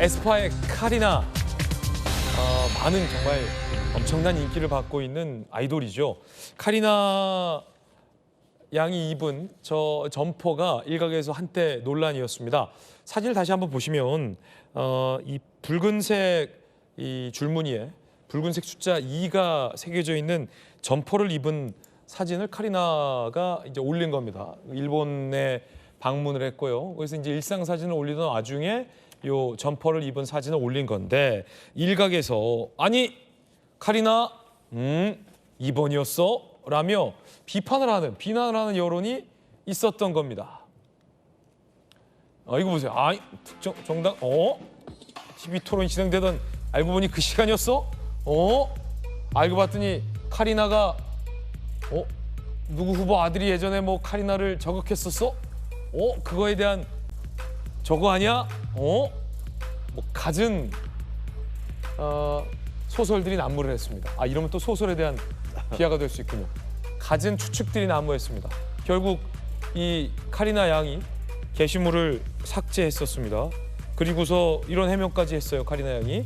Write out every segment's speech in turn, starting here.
에스파의 카리나. 많은 정말 엄청난 인기를 받고 있는 아이돌이죠. 카리나 양이 입은 저 점퍼가 일각에서 한때 논란이었습니다. 사진을 다시 한번 보시면 이 붉은색 이 줄무늬에 붉은색 숫자 2가 새겨져 있는 점퍼를 입은 사진을 카리나가 이제 올린 겁니다. 일본에 방문을 했고요. 그래서 이제 일상 사진을 올리던 와중에 요 점퍼를 입은 사진을 올린 건데 일각에서 아니 카리나 2번이었어? 라며 비난을 하는 여론이 있었던 겁니다. 이거 보세요. 특정 정당 TV 토론이 진행되던 알고 보니 그 시간이었어? 알고 봤더니 카리나가 누구 후보 아들이 예전에 뭐 카리나를 저격했었어? 그거에 대한 저거 아니야? 뭐 갖은 소설들이 난무를 했습니다. 이러면 또 소설에 대한 비하가 될 수 있군요. 갖은 추측들이 난무했습니다. 결국 이 카리나 양이 게시물을 삭제했었습니다. 그리고서 이런 해명까지 했어요. 카리나 양이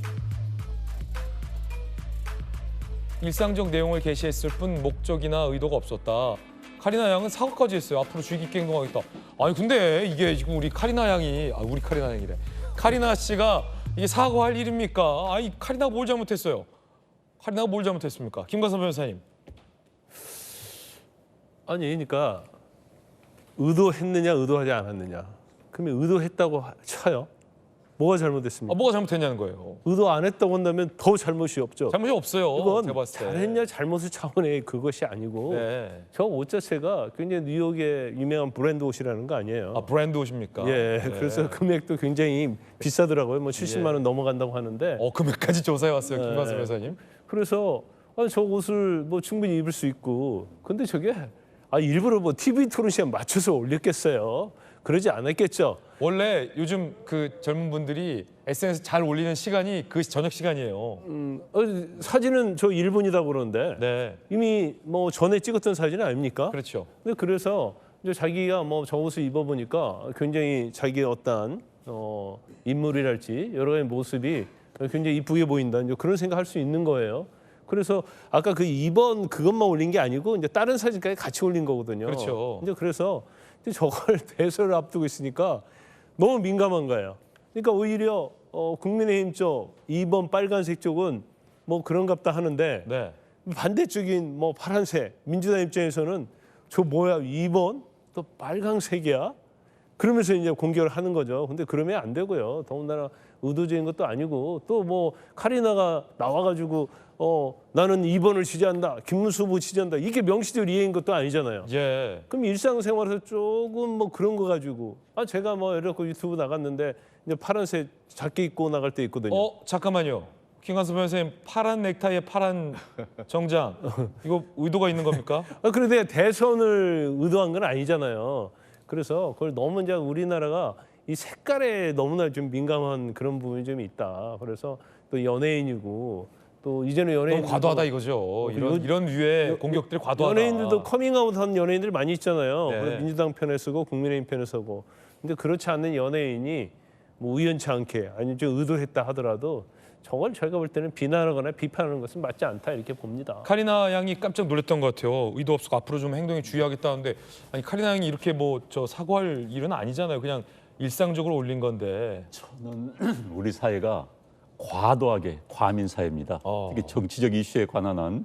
일상적 내용을 게시했을 뿐 목적이나 의도가 없었다. 카리나 양은 사과까지 했어요. 앞으로 주의 깊게 행동하겠다. 아니 근데 이게 지금 우리 카리나 양이 우리 카리나 양이래. 카리나 씨가 이게 사과할 일입니까? 카리나가 뭘 잘못했어요? 카리나가 뭘 잘못했습니까? 김관선 변호사님. 그러니까 의도했느냐 의도하지 않았느냐. 그러면 의도했다고 쳐요. 뭐가 잘못됐습니까? 뭐가 잘못했냐는 거예요. 의도 안 했다고 한다면 더 잘못이 없죠. 잘못이 없어요. 그건 제가 봤을 때. 잘했냐 잘못의 차원의 그것이 아니고 네. 저 옷 자체가 굉장히 뉴욕의 유명한 브랜드 옷이라는 거 아니에요. 브랜드 옷입니까? 예, 네. 그래서 금액도 굉장히 비싸더라고요. 뭐 70만 원 넘어간다고 하는데. 금액까지 조사해 왔어요, 네. 김관선 변호사님. 그래서 저 옷을 뭐 충분히 입을 수 있고, 근데 저게 일부러 뭐 TV 토론 시간 맞춰서 올렸겠어요. 그러지 않았겠죠. 원래 요즘 그 젊은 분들이 SNS 잘 올리는 시간이 그 저녁 시간이에요. 사진은 저 1분이다 그러는데 네, 이미 뭐 전에 찍었던 사진 아닙니까? 그렇죠. 근데 그래서 이제 자기가 뭐 저 옷을 입어보니까 굉장히 자기의 어떤 인물이랄지 여러 가지 모습이 굉장히 이쁘게 보인다. 이제 그런 생각할 수 있는 거예요. 그래서 아까 그 2번 그것만 올린 게 아니고 이제 다른 사진까지 같이 올린 거거든요. 그렇죠. 이제 그래서 저걸 대선을 앞두고 있으니까 너무 민감한 거예요. 그러니까 오히려 국민의힘 쪽 2번 빨간색 쪽은 뭐 그런갑다 하는데 네. 반대쪽인 뭐 파란색 민주당 입장에서는 저 뭐야 2번 또 빨강색이야? 그러면서 이제 공격을 하는 거죠. 근데 그러면 안 되고요. 더군다나 의도적인 것도 아니고 또 뭐 카리나가 나와가지고 나는 2번을 지지한다. 김문수 후보 지지한다. 이게 명시적 이해인 것도 아니잖아요. 예. 그럼 일상생활에서 조금 뭐 그런 거 가지고 제가 뭐 이렇게 유튜브 나갔는데 이제 파란색 작게 입고 나갈 때 있거든요. 잠깐만요. 김관선 변호사님 파란 넥타이에 파란 정장 이거 의도가 있는 겁니까? 그런데 대선을 의도한 건 아니잖아요. 그래서 그걸 너무 이제 우리나라가 이 색깔에 너무나 좀 민감한 그런 부분이 좀 있다. 그래서 또 연예인이고 또 이제는 연예인 너무 과도하다 이거죠. 이런 류의 공격들이 과도하다. 연예인들도 커밍아웃한 연예인들 많이 있잖아요. 네. 그래서 민주당 편에 서고 국민의힘 편에 서고. 근데 그렇지 않는 연예인이 뭐 우연치 않게 아니면 좀 의도했다 하더라도 저걸 저희가 볼 때는 비난하거나 비판하는 것은 맞지 않다 이렇게 봅니다. 카리나 양이 깜짝 놀랐던 것 같아요. 의도 없고 앞으로 좀 행동에 주의하겠다는데 카리나 양이 이렇게 뭐 사과할 일은 아니잖아요. 그냥 일상적으로 올린 건데. 저는 우리 사회가 과도하게 과민 사회입니다. 특히 정치적 이슈에 관한 한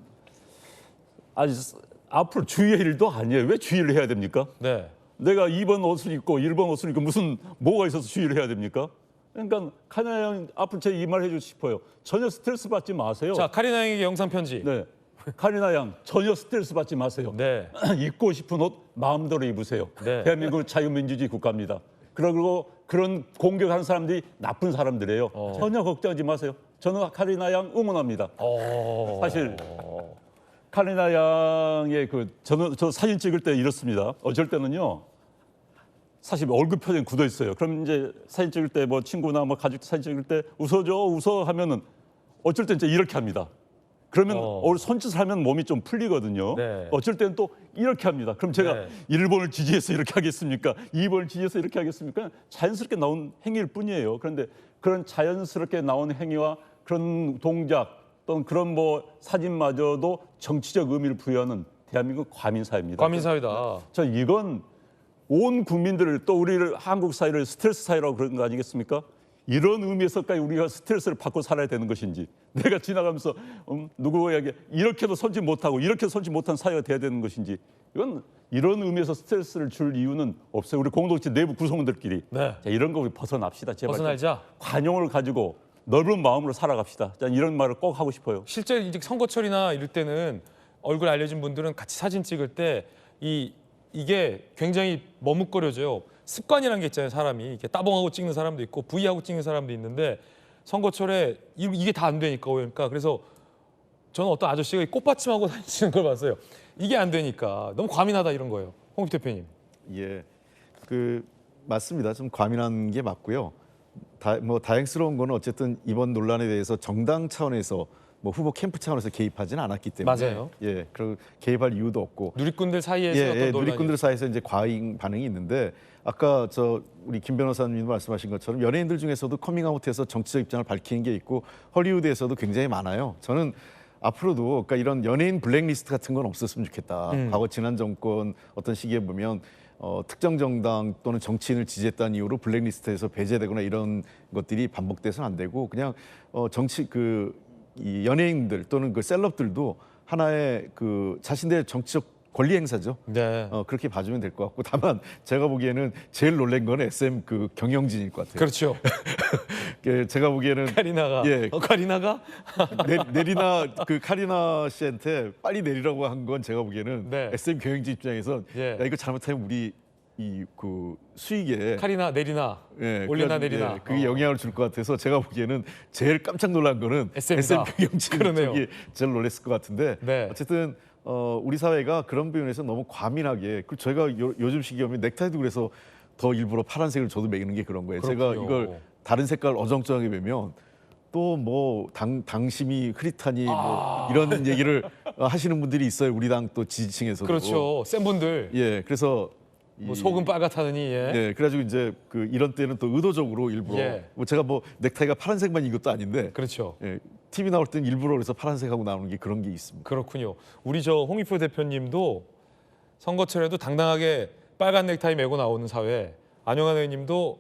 앞으로 주의할 일도 아니에요. 왜 주의를 해야 됩니까? 네. 내가 2번 옷을 입고 1번 옷을 입고 무슨 뭐가 있어서 주의를 해야 됩니까? 그러니까 카리나 양 앞으로 제가 이 말 해주고 싶어요. 전혀 스트레스 받지 마세요. 자, 카리나 양에게 영상 편지. 네, 카리나 양 전혀 스트레스 받지 마세요. 네. 입고 싶은 옷 마음대로 입으세요. 네. 대한민국은 자유민주주의 국가입니다. 그리고 그런 공격하는 사람들이 나쁜 사람들이에요. 전혀 걱정하지 마세요. 저는 카리나 양 응원합니다. 사실 카리나 양의 저 사진 찍을 때 이렇습니다. 어쩔 때는요. 사실 얼굴 표정이 굳어 있어요. 그럼 이제 사진 찍을 때 뭐 친구나 뭐 가족 사진 찍을 때 웃어줘 웃어 하면은 어쩔 때 이제 이렇게 합니다. 그러면 손짓을 하면 몸이 좀 풀리거든요. 네. 어쩔 때는 또 이렇게 합니다. 그럼 제가 네. 1번을 지지해서 이렇게 하겠습니까? 2번을 지지해서 이렇게 하겠습니까? 자연스럽게 나온 행위일 뿐이에요. 그런데 그런 자연스럽게 나온 행위와 그런 동작 또는 그런 뭐 사진마저도 정치적 의미를 부여하는 대한민국 과민사회입니다. 과민사회다. 저 이건 온 국민들을 또 우리를 한국 사회를 스트레스 사회라고 그런 거 아니겠습니까? 이런 의미에서까지 우리가 스트레스를 받고 살아야 되는 것인지 내가 지나가면서 누구에게 이렇게도 손짓 못하고 이렇게도 손짓 못한 사회가 돼야 되는 것인지 이건 이런 의미에서 스트레스를 줄 이유는 없어요. 우리 공동체 내부 구성원들끼리 네. 자, 이런 거 우리 벗어납시다. 제발 좀 벗어나자. 관용을 가지고 넓은 마음으로 살아갑시다. 자, 이런 말을 꼭 하고 싶어요. 실제 이제 선거철이나 이럴 때는 얼굴 알려진 분들은 같이 사진 찍을 때 이게 굉장히 머뭇거려져요. 습관이라는 게 있잖아요. 사람이 이렇게 따봉하고 찍는 사람도 있고 V하고 찍는 사람도 있는데 선거철에 이게 다 안 되니까 그러니까 그래서 저는 어떤 아저씨가 꽃받침하고 다니시는 걸 봤어요. 이게 안 되니까 너무 과민하다 이런 거예요. 홍익 대표님. 예, 맞습니다. 좀 과민한 게 맞고요. 다행스러운 거는 어쨌든 이번 논란에 대해서 정당 차원에서 뭐 후보 캠프 차원에서 개입하지는 않았기 때문에 맞아요. 예, 그리고 개입할 이유도 없고 누리꾼들 사이에서 어떤 논란이 누리꾼들 사이에서 이제 과잉 반응이 있는데 아까 우리 김 변호사님도 말씀하신 것처럼 연예인들 중에서도 커밍아웃해서 정치적 입장을 밝히는 게 있고 헐리우드에서도 굉장히 많아요. 저는 앞으로도 그러니까 이런 연예인 블랙리스트 같은 건 없었으면 좋겠다. 과거 지난 정권 어떤 시기에 보면 특정 정당 또는 정치인을 지지했다는 이유로 블랙리스트에서 배제되거나 이런 것들이 반복돼서는 안 되고 그냥 이 연예인들 또는 그 셀럽들도 하나의 자신들의 정치적 권리 행사죠. 네. 그렇게 봐주면 될 것 같고 다만 제가 보기에는 제일 놀란 건 SM 경영진일 것 같아요. 그렇죠. 제가 보기에는 카리나가 카리나가 내리나 카리나 씨한테 빨리 내리라고 한 건 제가 보기에는 네. SM 경영진 입장에서 예. 야 이거 잘못하면 우리 수익에 카리나 내리나 예, 올리나 그래가지고, 내리나 예, 그게 영향을 줄 것 같아서 제가 보기에는 제일 깜짝 놀란 거는 SM이다. SM 경영진 그러네요. 쪽이 제일 놀랐을 것 같은데 네. 어쨌든 우리 사회가 그런 부분에서 너무 과민하게 그리고 저희가 요즘 시기 오면 넥타이도 그래서 더 일부러 파란색을 저도 매기는 게 그런 거예요. 제가 그렇군요. 이걸 다른 색깔 어정쩡하게 매면 또 뭐 당심이 흐릿하니 뭐 이런 얘기를 하시는 분들이 있어요. 우리 당 또 지지층에서도. 그렇죠. 센 분들 예, 그래서 뭐 소금 빨갛다느니 예. 예, 그래가지고 이제 이런 때는 또 의도적으로 일부러 예. 뭐 제가 뭐 넥타이가 파란색만 이것도 아닌데 그렇죠. 예, TV 나올 땐 일부러 그래서 파란색하고 나오는 게 그런 게 있습니다. 그렇군요. 우리 홍익표 대표님도 선거철에도 당당하게 빨간 넥타이 메고 나오는 사회, 안영환 의원님도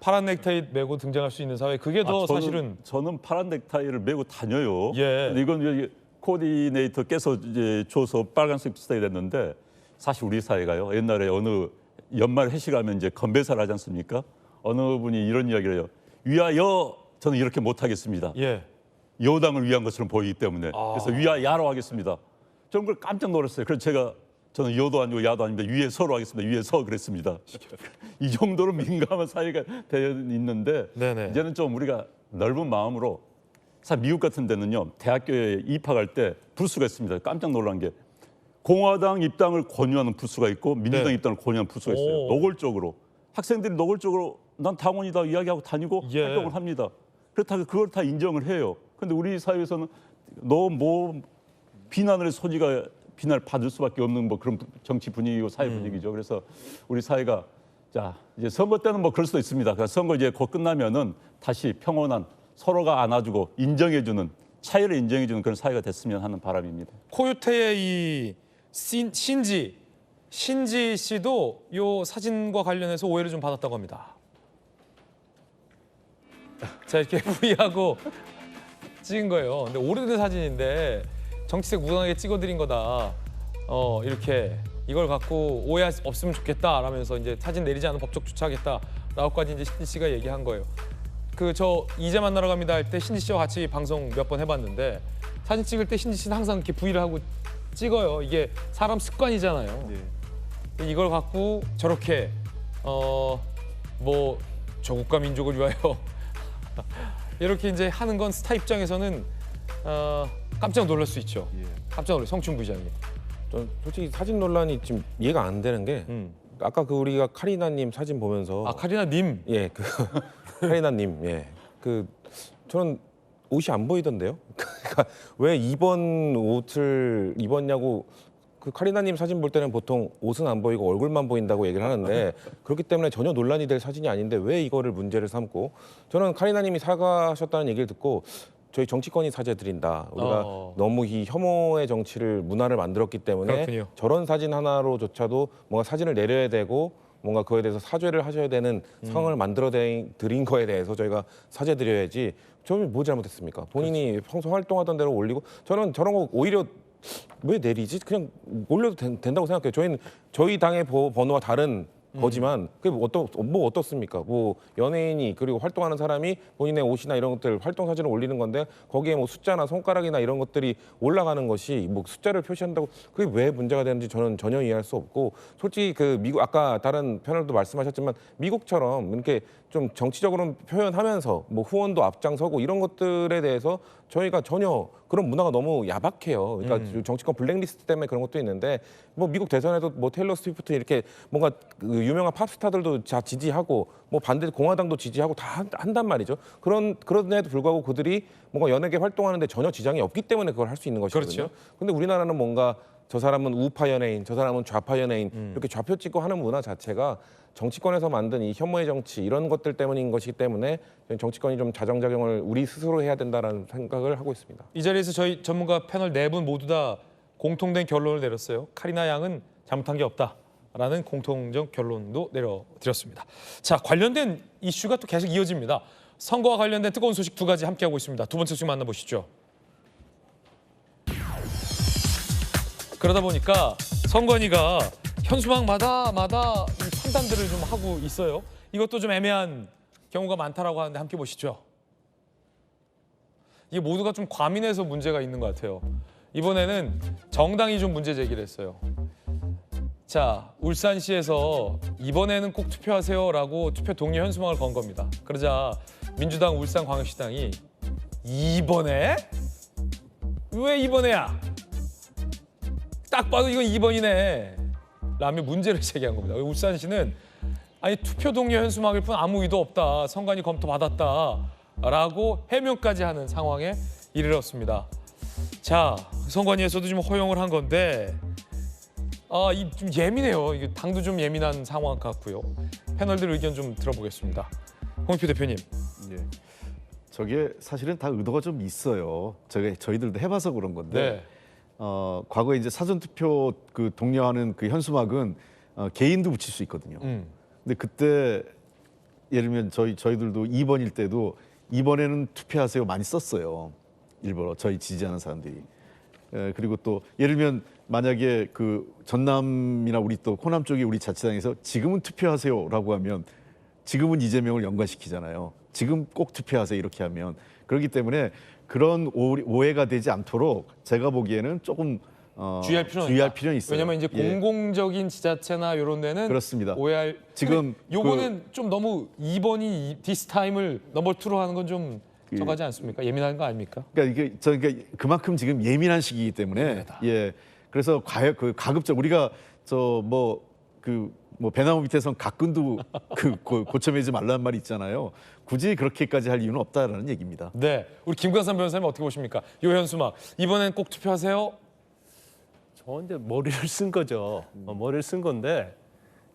파란 넥타이 메고 등장할 수 있는 사회. 그게 더 사실은 저는 파란 넥타이를 메고 다녀요. 예. 근데 이건 여기 코디네이터께서 이제 줘서 빨간색 스타일 됐는데 사실 우리 사회가요. 옛날에 어느 연말 회식하면 이제 건배사를 하지 않습니까? 어느 분이 이런 이야기를 해요. 위하여 저는 이렇게 못 하겠습니다. 예. 여당을 위한 것처럼 보이기 때문에 그래서 위하야로 하겠습니다. 저는 그걸 깜짝 놀랐어요. 그래서 저는 여도 아니고 야도 아닙니다. 위에서로 하겠습니다. 위에서 그랬습니다. 이 정도로 민감한 사회가 되어 있는데 네네. 이제는 좀 우리가 넓은 마음으로 사실 미국 같은 데는요. 대학교에 입학할 때 부스가 있습니다. 깜짝 놀란 게 공화당 입당을 권유하는 부스가 있고 민주당 네. 입당을 권유하는 부스가 있어요. 오. 노골적으로 학생들이 노골적으로 난 당원이다 이야기하고 다니고 예. 활동을 합니다. 그렇다고 그걸 다 인정을 해요. 근데 우리 사회에서는 너 뭐 비난의 소지가 비난을 받을 수밖에 없는 뭐 그런 정치 분위기고 사회 분위기죠. 그래서 우리 사회가 자 이제 선거 때는 뭐 그럴 수도 있습니다. 그러니까 선거 이제 곧 끝나면은 다시 평온한 서로가 안아주고 인정해주는 차이를 인정해주는 그런 사회가 됐으면 하는 바람입니다. 코요태의 이 신지 씨도 요 사진과 관련해서 오해를 좀 받았다고 합니다. 자 이렇게 V하고 찍은 거예요. 근데 오래된 사진인데 정치색 무던하게 찍어드린 거다. 이렇게 이걸 갖고 오해 없으면 좋겠다라면서 이제 사진 내리지 않은 법적 조치하겠다라고까지 이제 신지 씨가 얘기한 거예요. 저 이제 만나러 갑니다 할 때 신지 씨와 같이 방송 몇 번 해봤는데 사진 찍을 때 신지 씨는 항상 이렇게 V를 하고 찍어요. 이게 사람 습관이잖아요. 네. 이걸 갖고 저렇게 뭐 조국과 민족을 위하여 이렇게 이제 하는 건 스타 입장에서는 깜짝 놀랄 수 있죠. 예. 깜짝 놀래 성춘 부장님. 전 솔직히 사진 논란이 지금 이해가 안 되는 게 아까 우리가 카리나님 사진 보면서 카리나 님. 카리나님 저는 옷이 안 보이던데요? 그러니까 왜 2번 옷을 입었냐고 그 카리나님 사진 볼 때는 보통 옷은 안 보이고 얼굴만 보인다고 얘기를 하는데 그렇기 때문에 전혀 논란이 될 사진이 아닌데 왜 이거를 문제를 삼고 저는 카리나님이 사과하셨다는 얘기를 듣고 저희 정치권이 사죄 드린다. 우리가 너무 이 혐오의 정치를 문화를 만들었기 때문에 그렇군요. 저런 사진 하나로조차도 뭔가 사진을 내려야 되고 뭔가 그거에 대해서 사죄를 하셔야 되는 상황을 만들어 드린 거에 대해서 저희가 사죄 드려야지 저는 뭐 잘못했습니까? 본인이 평소 활동하던 대로 올리고 저는 저런 거 오히려 왜 내리지? 그냥 올려도 된다고 생각해요. 저희는 저희 당의 번호와 다른 거지만 그게 뭐 어떻습니까? 뭐 연예인이 그리고 활동하는 사람이 본인의 옷이나 이런 것들 활동 사진을 올리는 건데 거기에 뭐 숫자나 손가락이나 이런 것들이 올라가는 것이 뭐 숫자를 표시한다고 그게 왜 문제가 되는지 저는 전혀 이해할 수 없고 솔직히 그 미국 아까 다른 패널도 말씀하셨지만 미국처럼 이렇게 좀 정치적으로 표현하면서 뭐 후원도 앞장서고 이런 것들에 대해서 저희가 전혀 그런 문화가 너무 야박해요. 그러니까 정치권 블랙리스트 때문에 그런 것도 있는데 뭐 미국 대선에도 뭐 테일러 스위프트 이렇게 뭔가 그 유명한 팝스타들도 다 지지하고 뭐 반대 공화당도 지지하고 다 한단 말이죠. 그런데도 불구하고 그들이 뭔가 연예계 활동하는데 전혀 지장이 없기 때문에 그걸 할 수 있는 것이거든요. 그렇죠. 근데 우리나라는 뭔가 저 사람은 우파 연예인, 저 사람은 좌파 연예인 이렇게 좌표 찍고 하는 문화 자체가 정치권에서 만든 이 혐오의 정치 이런 것들 때문인 것이기 때문에 정치권이 좀 자정작용을 우리 스스로 해야 된다라는 생각을 하고 있습니다. 이 자리에서 저희 전문가 패널 4분 모두 다 공통된 결론을 내렸어요. 카리나 양은 잘못한 게 없다라는 공통적 결론도 내려드렸습니다. 자, 관련된 이슈가 또 계속 이어집니다. 선거와 관련된 뜨거운 소식 2가지 함께하고 있습니다. 두 번째 소식 만나보시죠. 그러다 보니까 선관위가 현수막마다 이 판단들을 좀 하고 있어요. 이것도 좀 애매한 경우가 많다라고 하는데 함께 보시죠. 이게 모두가 좀 과민해서 문제가 있는 것 같아요. 이번에는 정당이 좀 문제 제기를 했어요. 자, 울산시에서 이번에는 꼭 투표하세요라고 투표 동의 현수막을 건 겁니다. 그러자 민주당 울산광역시당이 이번에? 왜 이번에야? 딱 봐도 이거 2번이네 라며 문제를 제기한 겁니다. 울산시는 아니 투표 동의 현수막일 뿐 아무 의도 없다. 선관위 검토 받았다 라고 해명까지 하는 상황에 이르렀습니다. 자, 선관위에서도 좀 허용을 한 건데 좀 예민해요. 이게 당도 좀 예민한 상황 같고요. 패널들 의견 좀 들어보겠습니다. 홍익표 대표님. 예. 저게 사실은 다 의도가 좀 있어요. 저희들도 해봐서 그런 건데 네. 과거에 이제 사전 투표 그 독려하는 그 현수막은 개인도 붙일 수 있거든요. 근데 그때 예를 들면 저희들도 2번일 때도 이번에는 투표하세요 많이 썼어요. 일부러 저희 지지하는 사람들이. 그리고 또 예를 들면 만약에 그 전남이나 우리 또 호남 쪽이 우리 자치당에서 지금은 투표하세요라고 하면 지금은 이재명을 연관시키잖아요. 지금 꼭 투표하세요 이렇게 하면 그렇기 때문에 그런 오해가 되지 않도록 제가 보기에는 조금 주의할 필요는 있어요. 왜냐하면 이제 예. 공공적인 지자체나 이런 데는 그렇습니다. 오해할. 지금 요거는 좀 너무 2번이 디스타임을 넘버 2로 하는 건 좀 저가지 않습니까? 예민한 거 아닙니까? 그러니까 이게 그러니까 그만큼 지금 예민한 시기이기 때문에 예민하다. 예. 그래서 가급적 우리가 뭐 배나무 밑에선 가끈도 고쳐매지 말라는 말이 있잖아요. 굳이 그렇게까지 할 이유는 없다라는 얘기입니다. 네, 우리 김관삼 변호사님 어떻게 보십니까? 요 현수막 이번엔 꼭 투표하세요. 저 이제 머리를 쓴 거죠. 머리를 쓴 건데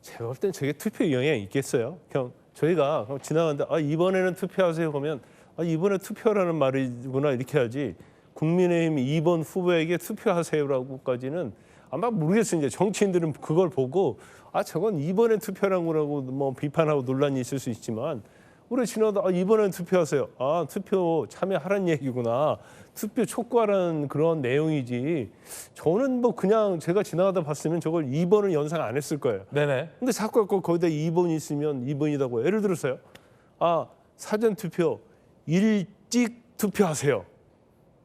제가 볼 땐 저게 투표 영향이 있겠어요. 그냥 저희가 지나가는데 이번에는 투표하세요 그러면 이번에 투표라는 말이구나 이렇게 하지 국민의힘 2번 후보에게 투표하세요라고까지는 아마 모르겠어요. 이제 정치인들은 그걸 보고 저건 이번에 투표라는 거라고 뭐 비판하고 논란이 있을 수 있지만 우리 지나다 이번엔 투표하세요. 투표 참여하라는 얘기구나. 투표 촉구하라는 그런 내용이지. 저는 뭐 그냥 제가 지나가다 봤으면 저걸 2번은 연상 안 했을 거예요. 네네. 근데 자꾸 거기다 2번이 있으면 2번이라고 예를 들었어요. 사전 투표 일찍 투표하세요.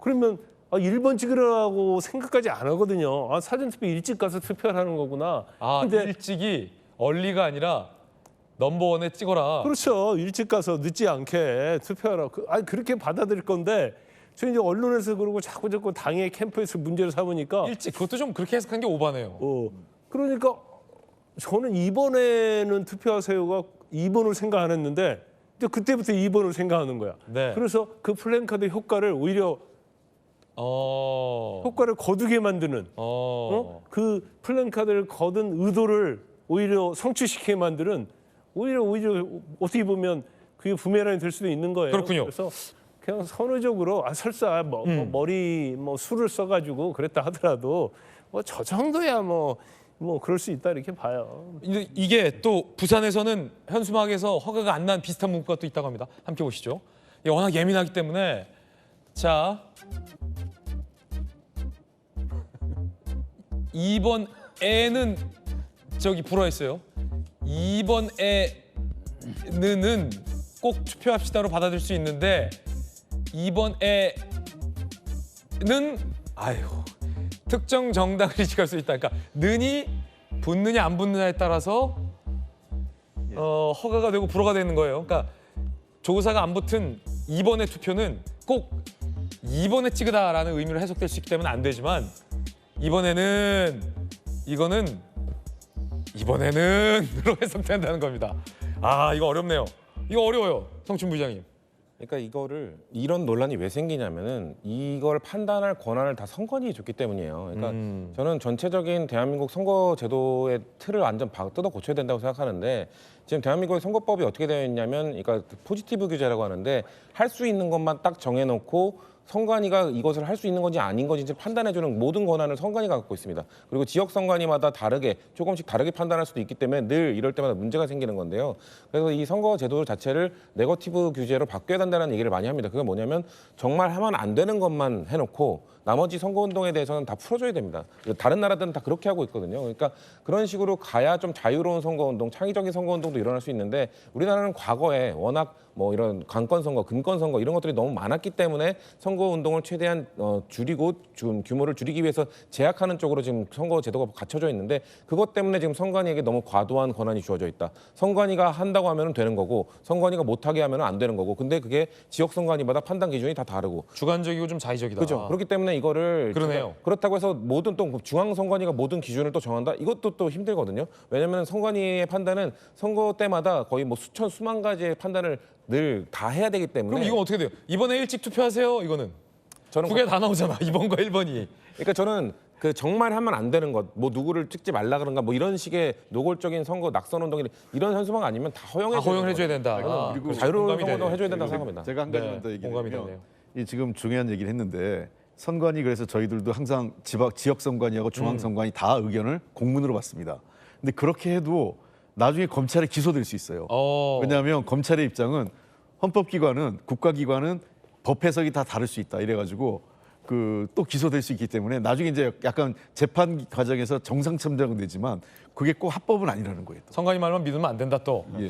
그러면 1번 찍으라고 생각까지 안 하거든요. 사전 투표 일찍 가서 투표하는 거구나. 근데 일찍이 얼리가 아니라 넘버원에 찍어라. 그렇죠. 일찍 가서 늦지 않게 투표하라. 그렇게 받아들일 건데 저 이제 언론에서 그러고 자꾸 당의 캠프에서 문제를 삼으니까 일찍 그것도 좀 그렇게 해석한 게 오바네요. 그러니까 저는 이번에는 투표하세요가 2번을 생각 안 했는데 근데 그때부터 2번을 생각하는 거야. 네. 그래서 그 플랜카드 효과를 오히려 효과를 거두게 만드는 그 플랜카드를 거둔 의도를 오히려 성취시키게 만드는 오히려 어떻게 보면 그게 부메랑이 될 수도 있는 거예요. 그렇군요. 그래서 그냥 선의적으로 설사 머리 수를 써가지고 그랬다 하더라도 뭐 저 정도야 뭐 그럴 수 있다 이렇게 봐요. 이게 또 부산에서는 현수막에서 허가가 안 난 비슷한 문구가 또 있다고 합니다. 함께 보시죠. 이게 워낙 예민하기 때문에 자 2번 애는 저기 불어 있어요. 2번 애는 꼭 투표합시다로 받아들일 수 있는데 2번 애는 특정 정당을 지지할 수 있다. 그러니까 는이 붙느냐 안 붙느냐에 따라서 허가가 되고 불허가 되는 거예요. 그러니까 조사가 안 붙은 2번의 투표는 꼭 2번에 찍으다라는 의미로 해석될 수 있기 때문에 안 되지만 이번에는 이번에는으로 해석된다는 겁니다. 아 이거 어렵네요. 이거 어려워요, 성춘 부장님. 그러니까 이런 논란이 왜 생기냐면은 이걸 판단할 권한을 다 선관위에 줬기 때문이에요. 그러니까 저는 전체적인 대한민국 선거제도의 틀을 완전 뜯어 고쳐야 된다고 생각하는데 지금 대한민국의 선거법이 어떻게 되어 있냐면 그러니까 포지티브 규제라고 하는데 할 수 있는 것만 딱 정해놓고 선관위가 이것을 할 수 있는 건지 아닌 건지 판단해주는 모든 권한을 선관위가 갖고 있습니다. 그리고 지역 선관위마다 조금씩 다르게 판단할 수도 있기 때문에 늘 이럴 때마다 문제가 생기는 건데요. 그래서 이 선거 제도 자체를 네거티브 규제로 바뀌어야 된다는 얘기를 많이 합니다. 그게 뭐냐면 정말 하면 안 되는 것만 해놓고 나머지 선거운동에 대해서는 다 풀어줘야 됩니다. 다른 나라들은 다 그렇게 하고 있거든요. 그러니까 그런 식으로 가야 좀 자유로운 선거운동, 창의적인 선거운동도 일어날 수 있는데 우리나라는 과거에 워낙 뭐 이런 관건 선거, 근건 선거 이런 것들이 너무 많았기 때문에 선거 운동을 최대한 줄이고 좀 규모를 줄이기 위해서 제약하는 쪽으로 지금 선거 제도가 갖춰져 있는데 그것 때문에 지금 선관위에게 너무 과도한 권한이 주어져 있다. 선관위가 한다고 하면 되는 거고 선관위가 못하게 하면 안 되는 거고 근데 그게 지역 선관위마다 판단 기준이 다 다르고 주관적이고 좀 자의적이다. 그렇죠. 그렇기 때문에 이거를 그러네요. 그렇다고 해서 모든 또 중앙 선관위가 모든 기준을 또 정한다. 이것도 또 힘들거든요. 왜냐하면 선관위의 판단은 선거 때마다 거의 뭐 수만 가지의 판단을 늘 다 해야 되기 때문에. 그럼 이건 어떻게 돼요? 이번에 일찍 투표하세요. 이거는 저는 두 개 다 나오잖아. 2번과 1번이. 그러니까 저는 그 정말 하면 안 되는 것, 뭐 누구를 찍지 말라 그런가, 뭐 이런 식의 노골적인 선거 낙선 운동 이런 현수막 아니면 다 허용해 줘야 된다. 그리고 자유로운 공감이 선거 운동 되네요. 해줘야 된다고 생각합니다. 제가 한 가지만 네, 더 공감이 얘기하면 되네요. 이 지금 중요한 얘기를 했는데 선관위 그래서 저희들도 항상 지역 선관위하고 중앙 선관위 다 의견을 공문으로 받습니다. 근데 그렇게 해도 나중에 검찰에 기소될 수 있어요. 왜냐하면 검찰의 입장은 헌법기관은 국가기관은 법 해석이 다 다를 수 있다 이래가지고 그 또 기소될 수 있기 때문에 나중에 이제 약간 재판 과정에서 정상첨작은 되지만 그게 꼭 합법은 아니라는 거예요. 또. 선관위 말만 믿으면 안 된다 또. 예.